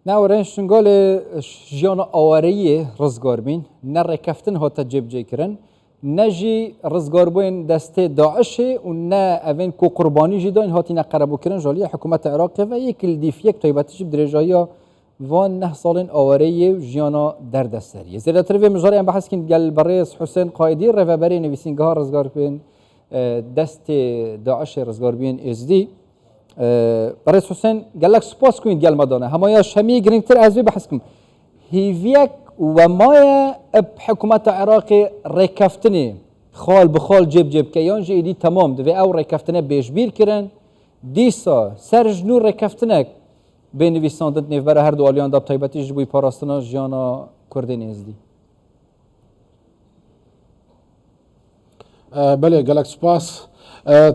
ناورین شنگال جیان آوریه رزگار بین نه رکفتن هات جب جی کرن نه جی رزگار بین دست داعشه و نه اوین کو قربانی جداین هاتی نقربو کرن جالی حکومت عراق و یک دیفیک تایباتش بدرجایا وان نه سالن آوریه جیانا در دستریه زیرا تروی مجاری ام بحث کن گل بریس حسین قایدی رهبری نویسنگاه رزگار بین دست داعش رزگار بین ازدی برای حسین گلک سپاس کنید گل مدانه همایش همی گرینگتر از وی بحث کن هیویک و مایا اب حکومت عراق رکفتنی خال بخال جب که یان جیدی تمام دوی او رکفتنه بیشبیر کرن دیسا سرج نور رکفتنه به نویساندت نیف برای هر دو آلیان داب تایبتی جبوی پاراستنا جانا کرده نیزدی بله گلک سپاس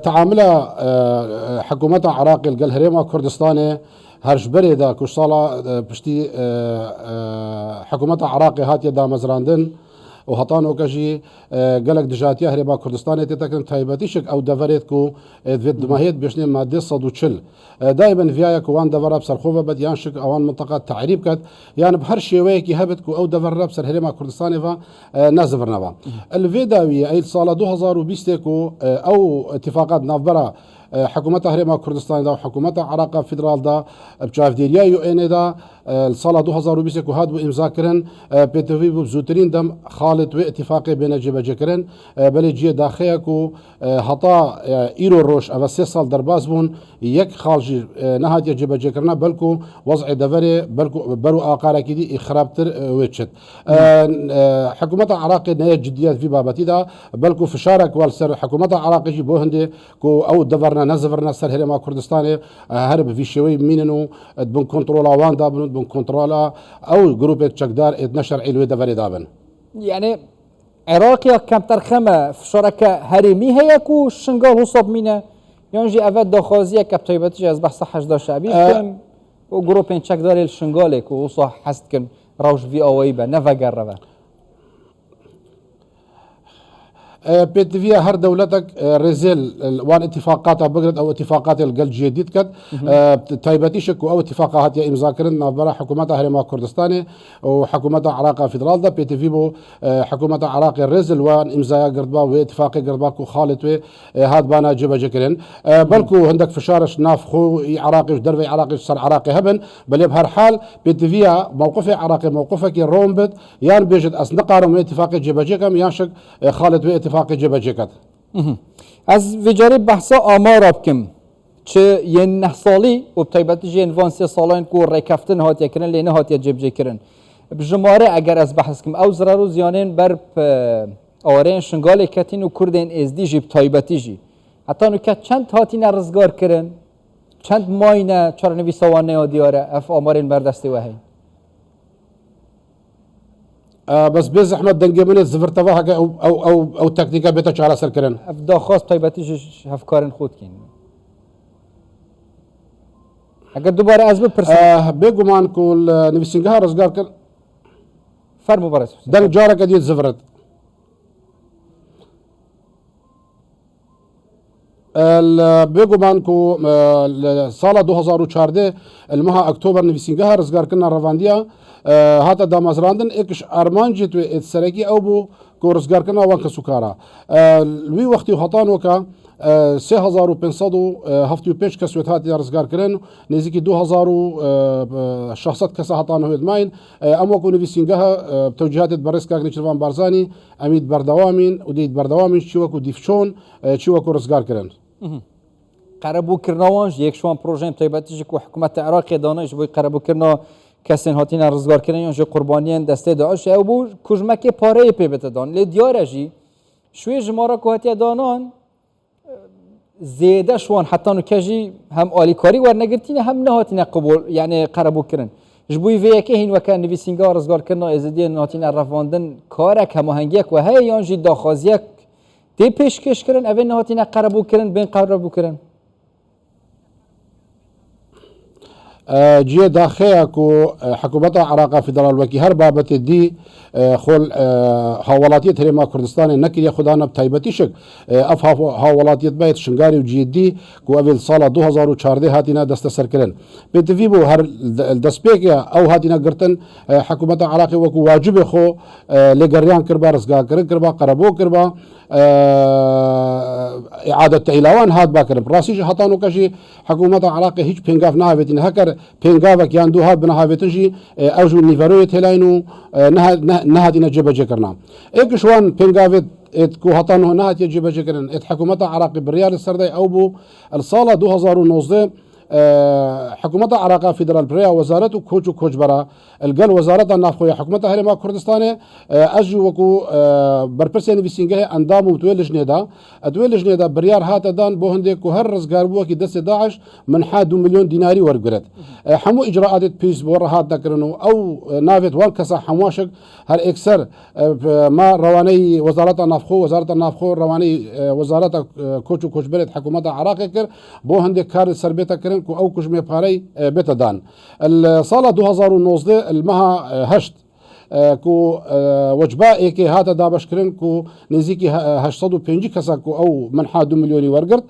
تعامل حکومت عراق الهريمة كردستان هرش بري دا كشصالة بشتي حكومت عراق هاتي دا مزراندن وهطان وكجي قالك دجاتيا هريبا كردستان تتكن تايباتيشك او دفريت كو فيد ماهيت بيشني مادي صدو تشل دائما فيايا كوان دفر بسر خوفا بد يانشك اوان منطقه تعريب كات يعني بهر شيء ويك هبت كو او دفر بسر هريما كردستان فا نازفرنا الفيداوي اي صاله 2020 كو او اتفاقات نافبرا حكومة هريما كردستان دا وحكومة عراق فيدرال دا بجاف ديريا يو ان دا الصالة 2020 كو هاد امضاء كرن بيتوي بزوترين دم خالد و اتفاقي بين جبهه كرن بلي جي داخيه كو هطا ايرو روش او 3 سال درباز بون يك خالجي نهاد جبهه كرنا بلكو وضع دفري بلكو برو اقاره كدي اخرابتر ويتشت حكومة عراق نهايه جديات في بابتي دا بلكو فشارك والسر حكومة عراق جي بوهندي كو او دفرنا نزفرنا سر هرما كردستان هرب في شوي ميننو بن كنترولا وان دابن بن كنترولا او جروب تشكدار اتنشر علوي دفري دابن يعني عراقيا كم ترخمه في شركة هرمي هي كو شنغال وصاب مينا يونجي افاد داخازيه كبتايبتي از بحث حشد شعبي كم وجروبين تشكدار الشنغالي كو وصح حست كن روش في اويبه نفقر رفا بيتفيا هر دولتك رزيل وان اتفاقاتها بقرد او اتفاقات القل جديد كد تايبتي شكو او اتفاقات يا امزاكرن برا حكومة هرما كردستاني وحكومة عراق فيدرال دا بيتفي بو حكومة عراق الرزل وان امزايا قردبا واتفاقي قردبا كو خالد و هاد بانا جبا جكرن بلكو عندك فشارش نافخو عراقي دربي عراقي صار عراقي هبن بل بهر حال بيتفيا موقفي عراقي موقفك رومبد يان بيجد اصدقارهم اتفاقي جبا جكم يانشك خالد و اتفاقي جبا جكت از ویجاری بحثا آمار بکم چه یه 9 سالی و بتایبتی جه انوان 3 سالان کو رکفتن هاتیا کرن لینه هاتیا جب کرن بجماره اگر از بحث کم او زرارو زیانین بر آورین شنگال کتین و کردین ازدی جی بتایبتی جی حتی نکت چند هاتین رزگار کرن چند ماینه چرا نویسوانه ها دیاره اف آمارین بردسته وحی بس بيز احمد دنجي من الزفرتفاها او تكنيكا بيتا شعر سر كرن افدا خاص طيبتي هفكارن خود كين اگر دوباره از بپرسم بيجو مان كل نفسينجها رزقار كر فرمو برس دنج جارة قديد زفرت بيجو مان كو سالة 2014 المها اكتوبر نفسينجها رزقار كنا رفانديا هاتا دا مزراندن اكش ارمان جيت اتسرقي او بو كورسگار كنا وان كسوكارا لوي وقتي خطان وكا 3575 كسوت هاتي رزگار كرن نزيكي 2000 شخصات كسا هطان هود ماين اما كو نفيسينجها توجيهات برسكاك نشرفان بارزاني اميد بردوامين وديد بردوامين شوكو ديفشون شوكو رزگار كرن قربو كرناوانج يك شوان بروجين طيباتي كو حكومه العراق دانش بو قربو كرنا کسین هاتین رزگار کردن یا قربانیان دسته داعش او بو کجمک پاره پی بتدان لی دیارجی شوی جمارا که هاتی دانان زیاده شوان حتی نکجی هم آلیکاری ور نگرتین هم نهاتین قبول یعنی قربو کردن جبوی وی که هین وکن نویسینگا رزگار کردن ازدی هاتین رفاندن کارک هماهنگیک و هی یانجی داخازیک دی پیشکش کردن اول نهاتین قربو کردن بین قربو کردن جيه داخيا كو حكومة عراق فدرال وكي هر بابت دي خول هاولاتيت هرما كردستان نكر ياخدانا بتايبتي شك اف هاولاتيت بايت شنغاري وجيدي كو افيل صالة 2014 هاتينا دست سركرن بتفيبو هر دسبيكيا او هاتينا قرتن حكومة عراقي وكو واجب خو لقريان كربا رزقا كربا قربو كربا إعادة تهيلاوان هاد باكر براسيش هاتانو كشي حكومة عراقي هيج بينغاف نهافتين هكر بينغافك ياندو هاد بنهافتنجي اوجو نيفروي تهيلاينو نهاتينا جبا جكرنا ايك شوان بينغافت ات كو هاتانو نهات يجب جكرن ات حكومة عراقي بالريال السردي او بو الصالة 2019 حكومة عراق فيدرال بريا وزارة كوج برا القل وزارة النافخوية حكومة هرما كردستان أجو وكو بربرسين بيسينجه أندام وتويلج نيدا أتويلج نيدا بريار هاتا دان بوهندي كو هر رزقاربوه كي دست داعش من 2 مليون ديناري ورقرت حمو إجراءات بيس بورا هات دكرنو أو نافت وان كسا حمواشك هر إكسر ما رواني وزارة النافخو رواني وزارة كوج بريت حكومة عراق كر بوهندي كار سربيتا كرن كو او كجمه باري بتدان الصاله 2019 المها هشت كو وجباء ايكي هاتا دابش كرن كو نزيكي 805 كسا كو او من 2 مليون ورقرت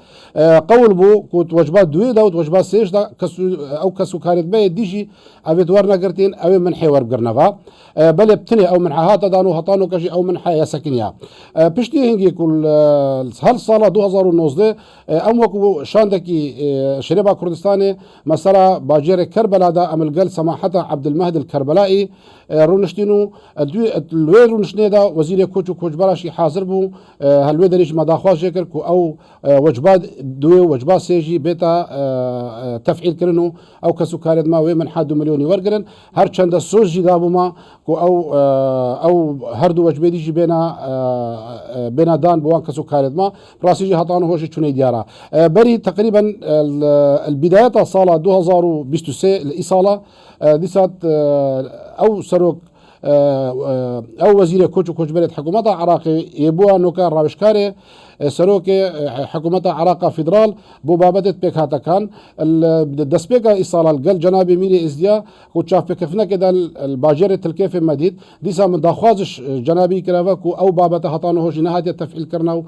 قول بو كو وجبات دوي دا وجبات سيش دا كسو او كسو كارت باي ديجي ابيت ورنا قرتين او من حي ورقرنا بل بتني او من هاتا دانو هطانو كشي او من حي سكنيا بشتي هنجي كل هل صاله 2019 ام وكو شاندكي شريبا كردستاني مثلا باجير كربلاء دا ام القل سماحه عبد المهدي الكربلائي رونشتينو الوي رونشني دا وزير كوج براشي حاضر بو هلوي دريج مداخواز جكر كو او وجبات دوي وجبات سيجي بيتا تفعيل كرنو او كسكارد ما وي من 1 مليون ورقرن هر چند سوجي دابو ما كو او هردو وجبه ديجي بينا دان بوان كسكارد ما براسيجي هطانو هوش چوني ديارا بري تقريبا البداية صالة 2023 الإصالة ديسات او سروك او وزير كوج بلد حكومة عراقي يبوها نوكا راوشكاري سروك حكومة عراق فيدرال بو بابدت بيك هاتا كان الدسبيكا إصالة القل جنابي ميلي إزديا كو تشاف بكفنا كده الباجير التلكيف مديد ديسا من داخوازش جنابي كرافاكو او بابتا هطانو هوش نهاية التفعيل كرناو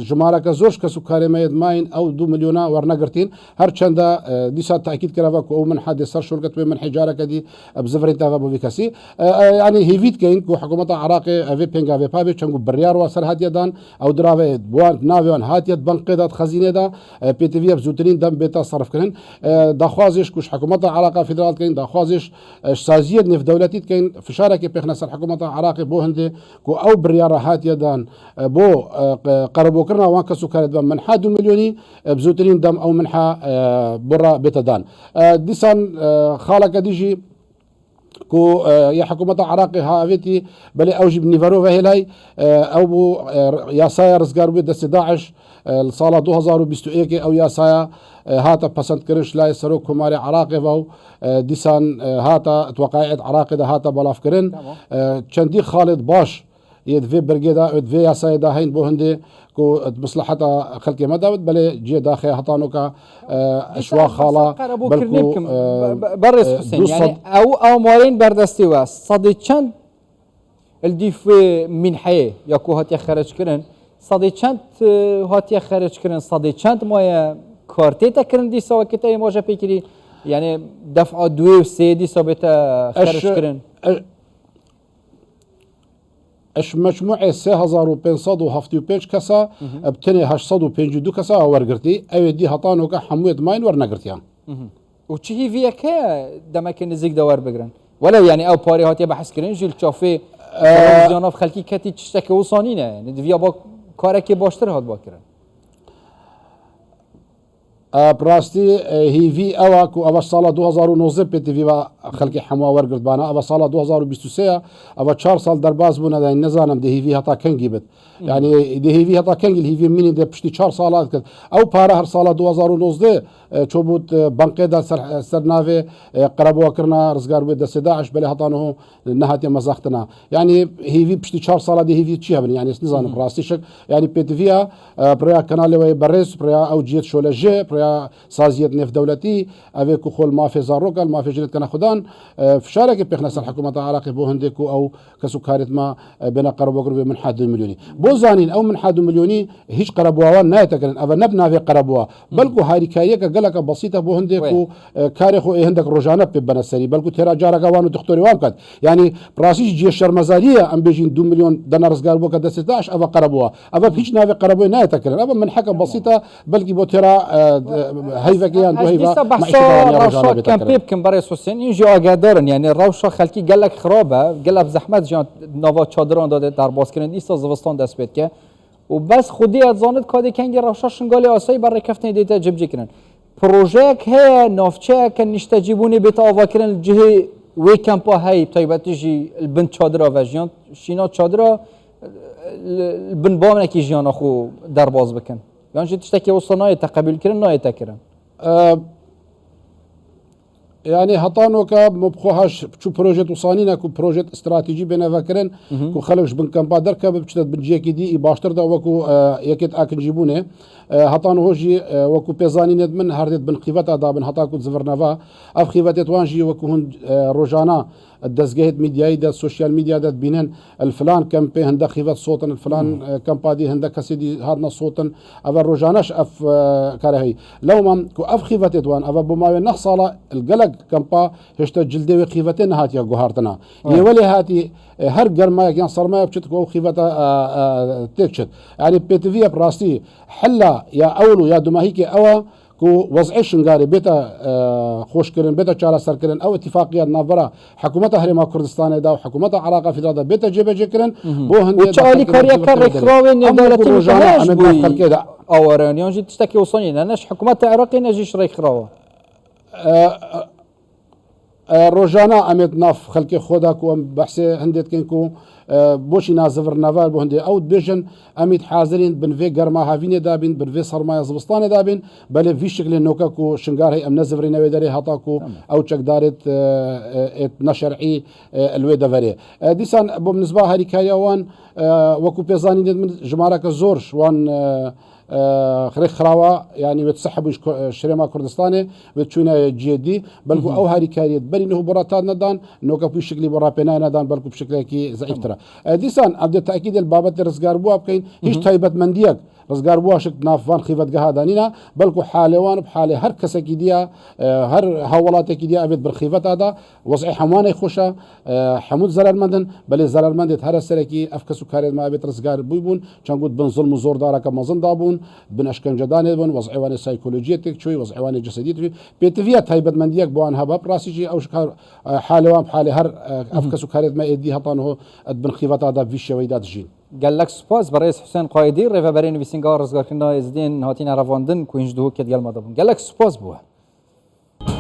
جمالك زوش كسكاري ميد ماين او 2 مليون ورنقرتين هر چندا ديسا تأكيد كرافاكو او من حد سر شركت ومن حجارة كدي بزفرين تاغابو بكسي يعني هيفيت كين كو حكومة عراقي افي بينغا في بابي چنگو بريار واسر هاتيا دان او دراوي بوان ناویان هاتیت بنقیدات خزینه دا پی تی وی بزودترین دم بیتا صرف کنن داخوازش کش حکومت عراق فدرال کن داخوازش سازیت نف دولتیت کن فشاره که پیخنا سر حکومت عراق بو هنده کو او بریاره هاتیه دان بو قربو کرنا وان کسو کارد من 1 مليوني بزودترین دم او منحا برا بیتا دان دیسان خالق دیجی كو يا حكومة عراقي هافتي بل اوجب نيفارو وهلاي او بو يا سايا رزقار بيد داعش الصالة 2021 او يا سايا هاتا بسنت كرش لاي سروك كماري عراقي فاو ديسان هاتا توقعت عراقي دا هاتا بلاف كرن چندي خالد باش يدفي برجيدا يدفي يا سايا دا هين بو هندي كو مصلحة خلقي مدابد بل جي داخل هطانوكا اشوا خالا بلكو برس حسين يعني او مورين بردستي واس صدي چند الديف من حي يكو هاتي خرج كرن صدي چند هاتي خرج كرن صدي چند مويا كارتيتا كرن دي سوا كتا موجه بيكري يعني دفع 2 و 3 دي سوبتا خرج كرن اش مجموعه 3575 كسا بتني 852 كسا ورقرتي او دي هطانوكا حمويد ماين ورنقرتيان وشي فيا كا دمك نزيك دوار بقرن ولا يعني او باري هاتي بحس كرن جيل تشافي تلفزيون خلقي كاتي تشتكي وصانينا يعني دفيا با كاركي باشتر هات باكرن براستي هي في اواكو ابا صاله 2019 بي تي في خلقي حموا ورقرت بانا ابا صاله 2023 ابا 4 سال درباز بونا دا نزانم دي هي في هتا كان جيبت يعني دي هي في هتا كان هي في مين دي بشتي 4 سالات او بارا هر صاله 2019 چوبوت بنقه دا سرناوي قربوا كرنا رزقار بيد داعش بلا هطانه نهاتي مزاختنا يعني هي في بشتي 4 سالات دي هي في تشي يعني نزانم براستي شك يعني بي تي في بريا كانال وي بريس بريا او جيت شولجي بريا یا سازیت نفت دولتی اوی کو خول مافی زاروکا مافی جلد کنا خدان فشارك بيخنا سر حكومة عراقي بو هندكو او كسو كارت ما بين قرب وقرب من 1 مليوني بو زانين او من 1 مليوني هيج قربوا نايتكن ابا نبنا في قربوا بلكو هاري كاريكا قالك بسيطه بو هندكو كاريخو هندك روجانا ببنسري بلكو ترى جارا قوانو دكتوري وامكد يعني براسيش جي الشرمزاريه ام بيجين 2 مليون دينار رزقار بو كدا 16 ابا قربوا ابا هيج نافي قربوا نايتكن ابا من حكا بسيطه بلكي بو ترى هيفا كيان دو هيفا روشا كان بيبكن بريس حسين يجي اگادارن يعني روشا خلقي قالك خرابه قال زحمت جان نوا چادران داده در باز کردن ایستا زوستان دست بید که و بس خودی ادزاند کادی کنگی روشا شنگالی آسایی برای کفتن دیتا جبجی کنن پروژه که نافچه که نشته جیبونی بیتا آوا کرن جهه وی کمپا هی تایبتی جی البن چادرا و جیان شینا چادرا البن بامنه که جیان خو در باز بکن یعنی جی تشتکی وصنای تقبیل کرن نای تکرن يعني هطانوكا مبخوهاش شو بروجيت وصانينا كو بروجيت استراتيجي بين فاكرين كو خلوش بن كامبا دركا بتشتت بنجيكي دي باشتر دا وكو يكيت اكن جيبونه هطانو هوجي وكو بيزاني ند من هاردت بن خيفتا دا بن هطاكو زفرنافا اف خيفات وانجي وكو هن روجانا الدزجهت ميديا دا السوشيال ميديا دا بينن الفلان كامبي هندا خيفات صوتن الفلان كامبادي هندا كسيدي هادنا صوتن افا روجاناش اف كارهي لو ما كو اف خيفات وان افا بما نحصل القلق كامبا هشتا جلدي خيفتين هاتيا جوهارتنا يولي هاتي هر قرما كان صرما بشت كو خيفتا تكشت يعني بيتفيا براستي حلا يا اولو يا دماهيكي اوا كو وضعي شنغاري بيتا خوش كرن بيتا چارا سر كرن او اتفاقيات نافرا حكومة هرما كردستان دا وحكومة عراق في دا بيتا جيبه جكرن بو هندي وچالي كاريا كار خراوين دولتي متهاش بوي اوران يونجي تشتكي وصوني ناش حكومة عراقي نجيش ري خراوه روجانا امت ناف خلقي خودا كو بحثي هندت كنكو بوشي نازفر نافال بو هندي او بيجن امت حاضرين بن في غرما هافين دابين بن في صرمايا زبستان دابين بل في شكل نوكا كو شنغار هي ام نزفرين ويدري هاتاكو او تشك دارت نشرعي الويدا فري ديسان بالنسبه هاري كايوان وكو بيزاني من جمارك زورش وان خريخ خراوة يعني وتسحبوا شريمة كردستاني وتشونا جيدي بلكو او هاري كاريت بل انه براتات ندان نوكا بشكل برا بناء ندان بلكو بشكل كي ضعيف ترى ديسان ابدا تاكيد البابات رزقار بوا بكاين هيش تايبت منديك رزقار بوا شك نافان خيفت قهادانينا بلكو حالوان بحاله هر كسكي ديا هر هولاتك ديا ابد بالخيفت هذا وضعي حمانه خوشا حمود زرار مندن بل زرار مندت هر سركي افكسو كاريت ما ابد رزقار بويبون كان قد بن ظلم زور دارك مازن دابون بن اشكنجه داني بن وضعيوان سايكولوجيتك شوي وضعيوان جسديتك بيتفيا تايبت منديك بوان هباب راسيجي او شكار حالوان بحاله هر افكسو كاريت ما ادي هطانه بن خيفت هذا في شويدات جين قال لك سباس برئيس حسين قايدي ريفا برين ويسنجار رزقار كنا ازدين هاتين رفاندن كوينج دو كد قال ما دابون قال لك سباس بوه